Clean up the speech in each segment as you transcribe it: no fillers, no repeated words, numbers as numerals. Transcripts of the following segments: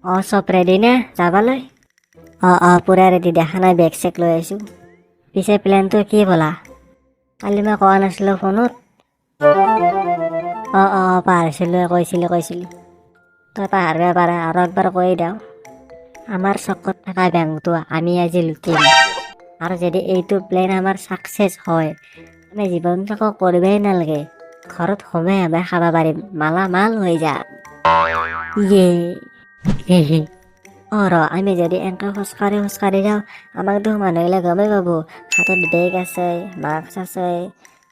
চব ৰেডি নে যাবলৈ? পুৰা ৰেডি, দেখা নাই বেগ চেক লৈ আহিছোঁ। পিছে প্লেনটো কি বোলা? কালি মই কোৱা নাছিলোঁ ফোনত? পাহৰিছিলোঁ, কৈছিলোঁ। তই পাহৰিব পাৰা, আৰু একবাৰ কৈ দিওঁ। আমাৰ চকত থকা বেংকটো আমি আজি লুটিম, আৰু যদি এইটো প্লেন আমাৰ ছাকচেছ হয়, আমি জীৱনটো একো কৰিবই নালাগে, ঘৰত সোমাই খাব পাৰিম, মাল হৈ যাম। আমি যদি এনেকৈ খোজকাঢ়ি যাওঁ, আমাক দেখোন মানুহবিলাক গমেই পাব। হাতত বেগ আছে, মাস্ক আছে,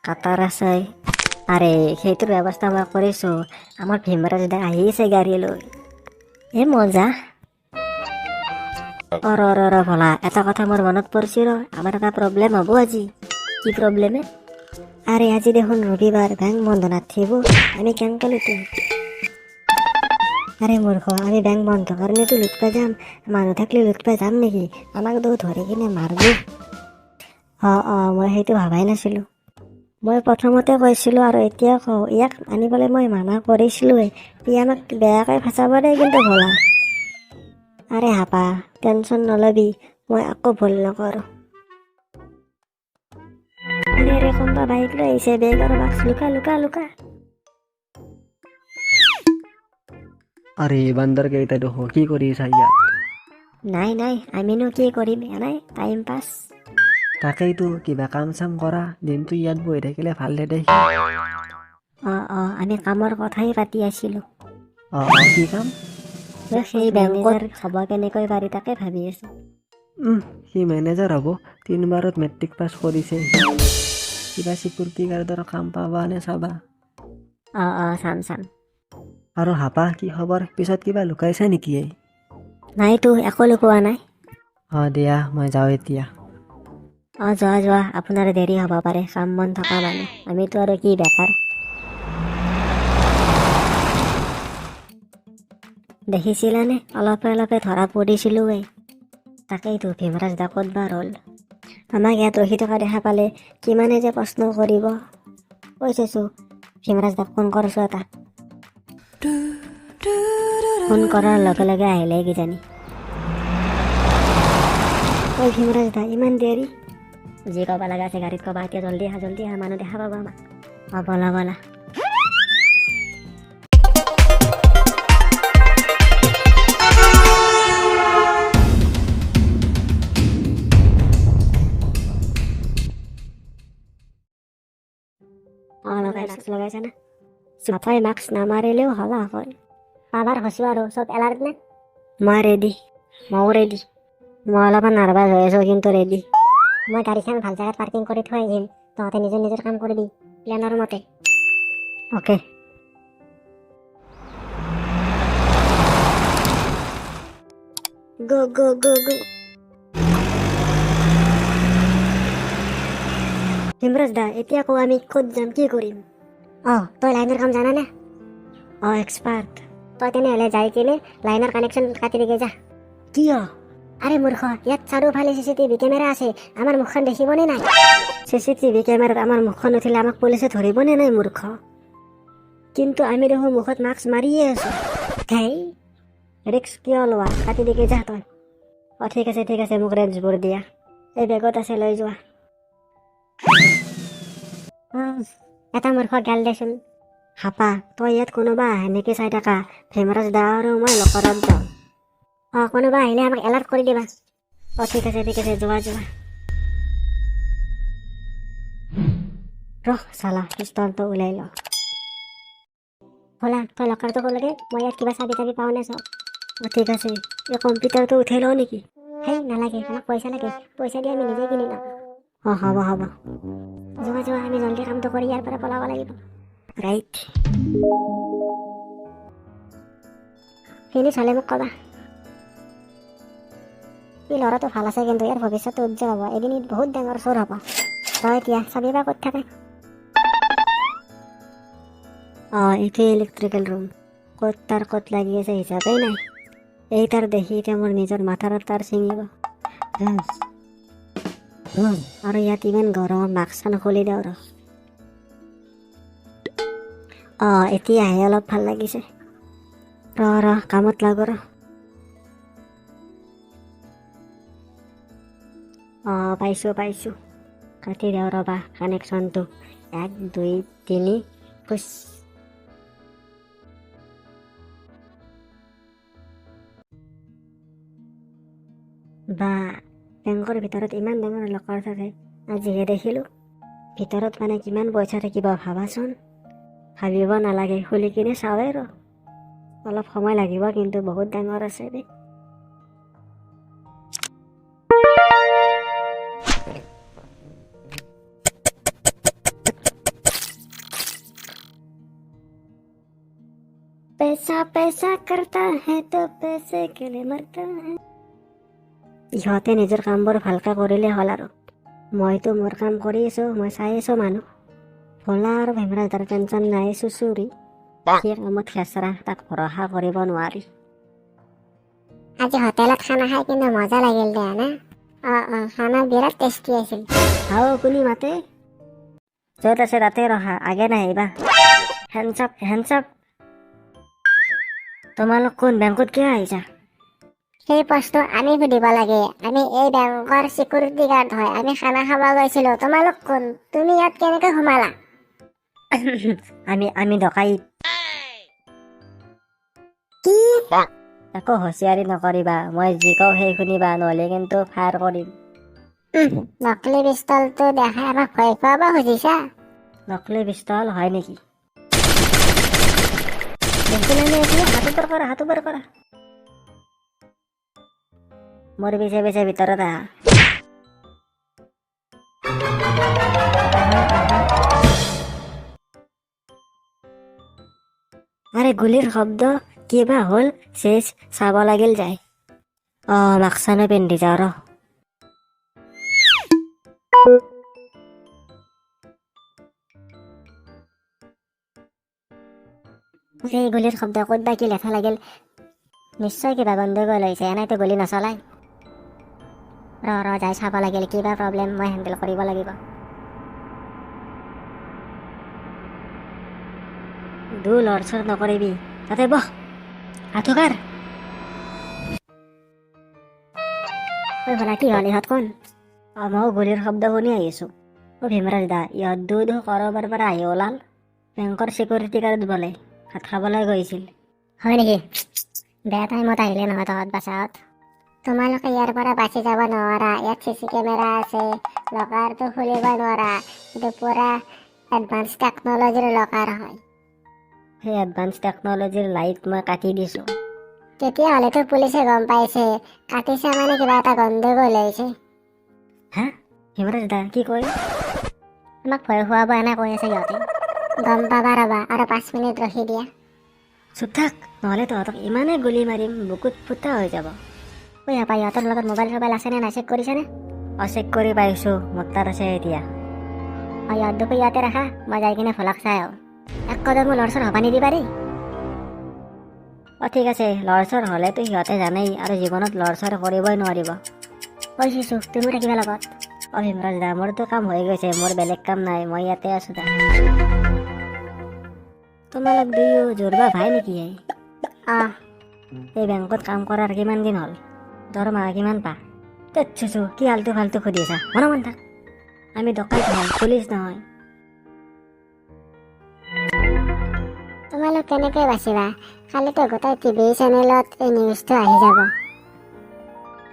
কাটাৰ আছে। আৰে সেইটোৰ ব্যৱস্থা মই কৰিছোঁ, আমাৰ ভীমৰাজ দা আহিছে গাড়ী লৈ। মজা। ভলা, এটা কথা মোৰ মনত পৰিছে আমাৰ এটা প্ৰব্লেম হ'ব আজি। কি প্ৰব্লেম? আৰে আজি দেখোন ৰবিবাৰ, বেংক বন্ধ নাথাকিব, আমি কেনেকৈ লুটিম? আৰে মূৰ্খ, আমি বেংক বন্ধ কাৰণেতো লুটবা যাম, মানুহ থাকিলে লুটবা যাম নেকি? আমাক ধৰি কিনে মাৰিব। মই সেইটো ভাবাই নাছিলোঁ। মই প্ৰথমতে কৈছিলোঁ আৰু এতিয়া কওঁ, ইয়াক আনিবলৈ মই মানা কৰিছিলোঁৱে, ই আমাক বেয়াকৈ ফচাব দেই কিন্তু ভলা। আৰে হাপা, টেনশ্যন নলবি, মই একো ভুল নকৰোঁ। আৰে কোনোবা বাইক লৈ আহিছে, বেগ আৰু বাক্স লুকা। আৰে বান্দৰ কেইটা দেখো, কি কৰি আছা ইয়াত? নাই, আমিনো কি কৰিম, এনেই টাইম পাছ। তাকেইতো, কিবা কাম চাম কৰা, দিনটো ইয়াত বহি থাকিলে ভাল নেদেখি। আমি কামৰ কথাই পাতি আছিলোঁ। কি কাম? সেই বেংকৰ হ'ব কেনেকৈ পাৰি তাকে ভাবি আছোঁ। সি মেনেজাৰ হ'ব, 3 বাৰত মেট্ৰিক পাছ কৰিছে। কিবা চিকিউৰিটি গাৰ্ডৰ কাম পাবা নে চাবা। চাম। আৰু হাপা, কি খবৰ? পিছত কিবা লুকাইছা নেকি? নাইতো, একো লুকোৱা নাই। দিয়া, মই যাওঁ এতিয়া। যোৱা, আপোনাৰ দেৰি হ'ব পাৰে, কাম বন থকা মানুহ, আমিতো আৰু কি বেকাৰ। দেখিছিলানে, অলপে ধৰা পৰিছিলোঁৱেই। তাকেইতো, ভীমৰাজ দা ক'তবা ৰ'ল। আমাক ইয়াত ৰখি থকা দেখা পালে কিমানে যে প্ৰশ্ন কৰিব। কৈছোঁ, ভীমৰাজ দাক ফোন কৰিছোঁ এটা। ফোন কৰাৰ লগে লগে আহিলে কিজানি। ভীমৰাজ দা, ইমান দেৰি? যি ক'ব লগা আছে গাড়ীত ক'বা, এতিয়া জল্দি আহা, মানুহ দেখা পাবা আমাক। বলা। লগাইছে না? মাথায় মাস্ক নামাৰিলেও হলা হয়। আবাৰ হৈছোঁ আৰু চব এলাৰ্ট নে? মই ৰেডি। মই অলপমান নাৰ্ভাছ হৈ আছোঁ, কিন্তু ৰেডি। মই গাড়ীখন ভাল জেগাত পাৰ্কিং কৰি থৈ আহিম, তহঁতে নিজৰ কাম কৰিবি প্লেনৰ মতে। অ'কে। গো। ভীমৰাজ দা, এতিয়া কওঁ আমি ক'ত যাম, কি কৰিম? তই লাইনৰ কাম জানানে? এক্সপাৰ্ট। তই তেনেহ'লে যাই কিনে লাইনৰ কানেকশ্যন কাটি দিকে যা। কিয়? আৰে মূৰ্খ, ইয়াত চাৰিওফালে CCTV কেমেৰা আছে, আমাৰ মুখখন দেখিবনে নাই? CCTV কেমেৰাত আমাৰ মুখখন উঠিলে আমাক পুলিচে ধৰিবনে নাই মূৰ্খ? কিন্তু আমি দেখোন মুখত মাস্ক মাৰিয়ে আছোঁ। ৰিক্স কিয় লোৱা, কাটি দিকে যা তই। ঠিক আছে, মোক ৰেঞ্জবোৰ দিয়া। এই বেগত আছে, লৈ যোৱা। এটা মূৰ্খ গেল দেচোন। হাপা, তই ইয়াত কোনোবা আহে নেকি চাই থাকা, ভীমৰাজ দা আৰু মই লকৰত যাওঁ। কোনোবা আহিলে আমাক এলাৰ্ট কৰি দিবা। ঠিক আছে, যোৱা। ৰহ চালা, পিষ্টলটো ওলাই ল। ব'লা, তই লকাৰটো ক'লৈকে, মই ইয়াত কিবা চাবি তাবি পাওঁ নে চাওঁ। ঠিক আছে, এই কম্পিউটাৰটো উঠাই লওঁ নেকি? নালাগে, আমাক পইচা লাগে, পইচা দি আমি নিজে কিনি ল'ম। হ'ব। যোৱা, আমি জলদি কামটো কৰি ইয়াৰ পৰা পলাব লাগিব। ৰাইট। ফিনিছ হ'লে মোক ক'বা। এই ল'ৰাটো ভাল আছে, কিন্তু ইয়াৰ ভৱিষ্যতটো উজ্জ্বল হ'ব, এদিন বহুত ডাঙৰ চোৰ হ'ব। তই এতিয়া চাবি বা ক'ত থাকে। এইটোৱে ইলেক্ট্ৰিকেল ৰুম। ক'ত লাগি আছে হিচাপেই নাই। এই তাৰ দেখি এতিয়া মোৰ নিজৰ মাথাৰ তাৰ ছিঙিব। আৰু ইয়াত ইমান গৰম, মাস্কখন খুলি দিওঁ ৰ। এতিয়াহে অলপ ভাল লাগিছে। ৰ কামত লাগো ৰ। অঁ পাইছোঁ কাটি দিওঁ ৰ'বা কানেকশ্যনটো 1 2 3 খুচ বা বেংকৰ ভিতৰত ইমান ডাঙৰ লকাৰ থাকে আজিহে দেখিলোঁ। ভিতৰত মানে কিমান পইচা থাকিব ভাবাচোন। ভাবিব নালাগে, খুলি কিনে চাওঁৱে ৰ। অলপ সময় লাগিব কিন্তু বহুত ডাঙৰ আছে দেই। पैसा पैसा करता है तो पैसे के लिए मरता है। ইহঁতে নিজৰ কামবোৰ ভালকৈ কৰিলে হ'ল আৰু। মইতো মোৰ কাম কৰি আছোঁ, মই চাই আছোঁ মানুহ। ভোলা আৰু ভীমৰাজৰ টেনচন নাই চুচুৰি। সি কামত খেচৰা, তাক ভৰসা কৰিব নোৱাৰি। আজি হোটেলত খানা খাই কিন্তু মজা লাগিল দে না। খানা বিৰাট টেষ্টি আছিল। হাও কোনি মাতে? য'ত আছে তাতে ৰখা, আগে নাহিবা। Hands up. তোমালোক কোন বেংকত কিয় আহিছা? সেই প্ৰশ্ন আমি সুধিব লাগে। আমি এই বেংকৰ চিকিউৰিটি গাৰ্ড হয়। আমি খানা খাব গৈছিলোঁ। তোমালোক কোন? তুমি ইয়াত কেনেকৈ সোমালা? আমি ডকাইত। কি? একো হুঁচিয়াৰী নকৰিবা, মই যি কওঁ সেই শুনিবা, নহ'লে কিন্তু ফায়াৰ কৰিম। নকলি পিষ্টলটো দেখাই আমাক ভয় খুৱাব খুজিছা? নকলি পিষ্টল হয় নেকি? হাত ওপৰ কৰা। মোৰ পিছে পিছে ভিতৰত আহা। আৰে গুলিৰ শব্দ কিবা হ'ল? চেচ চাব লাগিল যায়। মাস্কখনো পিন্ধি যাওঁ ৰ। এই গুলিৰ শব্দ ক'ত বা কি লেঠা লাগিল। নিশ্চয় কিবা গণ্ডগোল হৈছে, এনেইতো গুলি নচলাই। ৰ যাই চাব লাগিল, কিবা প্ৰব্লেম মই হেণ্ডেল কৰিব লাগিব। লৰচৰ নকৰিবি, তাতে বহ। হাতোকাৰ ভোলা কি হ'ল? ইহঁত কোন? ময়ো গুলিৰ শব্দ শুনি আহিছোঁ। ভীমৰাজ দা, ইহঁত দুই কৰবাৰ পৰা আহি ওলাল। বেংকৰ চিকিউৰিটি গাৰ্ড বোলে, ভাত খাবলৈ গৈছিল। হয় নেকি? বেয়া টাইমত আহিলে নহয় তহঁত বাচাত। তোমালোকে ইয়াৰ পৰা বাচি যাব নোৱাৰা। ইয়াত CC কেমেৰা আছে, লকাৰটো খুলিব নোৱাৰা। এইটো পুৰা এডভান্স টেকনলজিৰ লকাৰ হয়। সেই এডভান্স টেকনলজিৰ লাইট মই কাটি দিছোঁ। তেতিয়াহ'লেতো পুলিচে গম পাইছে, কাটিছে মানে কিবা এটা গণ্ডগোল হৈছে। হা? ভীমৰাজ দা কি কয়? আমাক ভয় খুৱাব এনে কৈ আছে সিহঁতে। গম পাবা ৰ'বা, আৰু 5 মিনিট ৰখি দিয়া। চুপ থাক, নহ'লে তহঁতক ইমানেই গুলি মাৰিম বুকুত ফুটা হৈ যাব। আপা ইহঁতৰ লগত মোবাইল চোবাইল আছেনে নাই চেক কৰিছেনে? চেক কৰি পাইছোঁ, মোৰ তাত আছে এতিয়া। ইহঁত দুখো ইয়াতে ৰাখা, মই যাই কিনে ভোলাক চাই আহোঁ। এক কদমো লৰচৰ হ'বা নিদিবা দেই। ঠিক আছে, লৰচৰ হ'লেতো সিহঁতে জানেই, আৰু জীৱনত লৰচৰ কৰিবই নোৱাৰিব। চিচু তুমি থাকিবা লগত। ভীমৰাজ দা, মোৰতো কাম হৈ গৈছে, মোৰ বেলেগ কাম নাই, মই ইয়াতে আছোঁ দা। তোমালোক দুয়ো জোৰবা ভাই নেকি? এই বেংকত কাম কৰাৰ কিমান দিন হ'ল? দৰমহা কিমান পা? চিচু কি আল্টু ফাল্টু সুধি আছা? মন থাক, আমি ডকাইত নহয়, পুলিচ নহয়। তোমালোক কেনেকৈ বাচিবা? কালিতো গোটেই TV চেনেলত এই নিউজটো আহি যাব।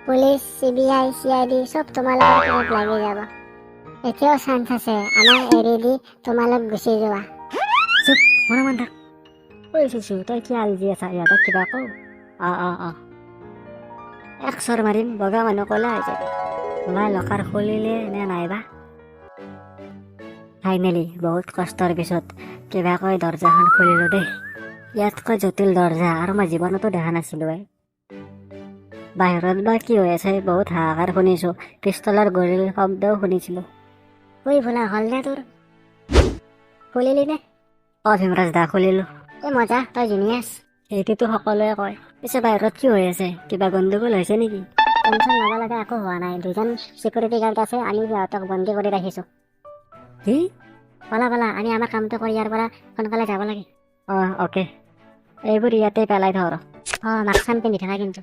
পুলিচ, CBI, CID চব তোমালোকৰ কামত লাগি যাব। এতিয়াও চান্স আছে, আমাক এৰি দি তোমালোক গুচি যোৱা। চুপ, মন থাক। চিচু তই কি আলজি আছা? ইহঁতক কিবা কওঁ? এক চৰ মাৰিম, বগা মানুহ ক'লা হৈ যাবি। ওলাই লকাৰ খুলিলে নে নাইবা? ফাইনেলি বহুত কষ্টৰ পিছত কিবাকৈ দৰ্জাখন খুলিলোঁ দেই। ইয়াতকৈ জটিল দৰ্জা আৰু মই জীৱনতো দেখা নাছিলোঁ। বাহিৰত বা কি হৈ আছে, বহুত হাহাকাৰ শুনিছোঁ, পিষ্টলৰ গুলিৰ শব্দও শুনিছিলোঁ। ভোলা হ'ল নে তোৰ? খুলিলি নে? ভীমৰাজ দা খুলিলোঁ। মজা, তই জিনিয়াছ। সেইটোতো সকলোৱে কয়। পিছে বাহিৰত কি হৈ আছে? কিবা গণ্ডগোল হৈছে নেকি? টেনচন ল'ব লগা একো হোৱা নাই। 2জন চিকিউৰিটি গাৰ্ড আছে, আমি সিহঁতক বন্দী কৰি ৰাখিছোঁ। কি? বলা আমি আমাৰ কামটো কৰি ইয়াৰ পৰা সোনকালে যাব লাগে। অ'কে। এইবোৰ ইয়াতে পেলাই থওঁ। মাস্কখন পিন্ধি থাকা কিন্তু।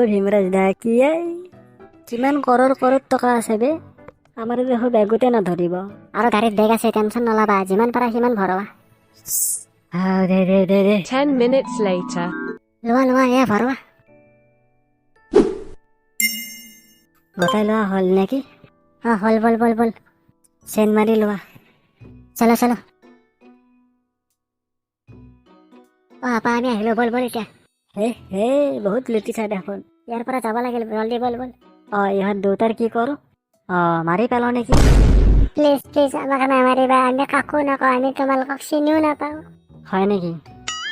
ভীমৰাজ দা কি কিমান কৰৰ টকা আছে বে আমাৰ দেখো বেগতে নধৰিব আৰু গাড়ীত বেগ আছে টেনচন নলবা যিমান পাৰা সিমান ভৰবা দে 10 minutes later. লোৱা এয়া ভৰবা গোটাই লোৱা হ'ল নেকি হ'ল বল চেন মাৰি লোৱা চলো আপা আমি আহিলো বল এতিয়া হে বহুত লুটিছা দেখোন ইয়াৰ পৰা যাব লাগিল জলদি বল ইহঁত দুটাৰ কি কৰো মাৰি পেলাও নেকি প্লিজ আমাক নামাৰিবা আমি কাকো নকওঁ আমি তোমালোকক চিনিও নাপাওঁ হয় নেকি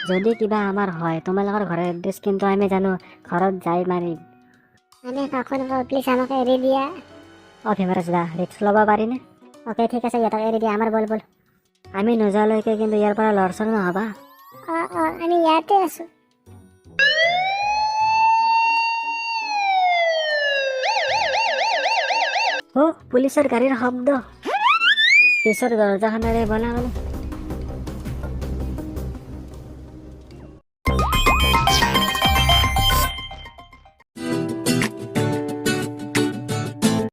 যদি কিবা আমাৰ হয় তোমালোকৰ ঘৰৰ এড্ৰেছ কিন্তু আমি জানো ঘৰত যাই মাৰিম আমি কাকো নকওঁ প্লিজ আমাক এৰি দিয়া ভীমৰাজ দা ৰিক্স ল'ব পাৰিনে অ'কে ঠিক আছে ইহঁতক এৰি দিয়া আমাৰ বল আমি নোযোৱালৈকে কিন্তু ইয়াৰ পৰা লৰচৰ নহবা আমি ইয়াতে আছো পুলিচৰ গাড়ীৰ শব্দ পিছৰ দৰজাখনেৰে বলা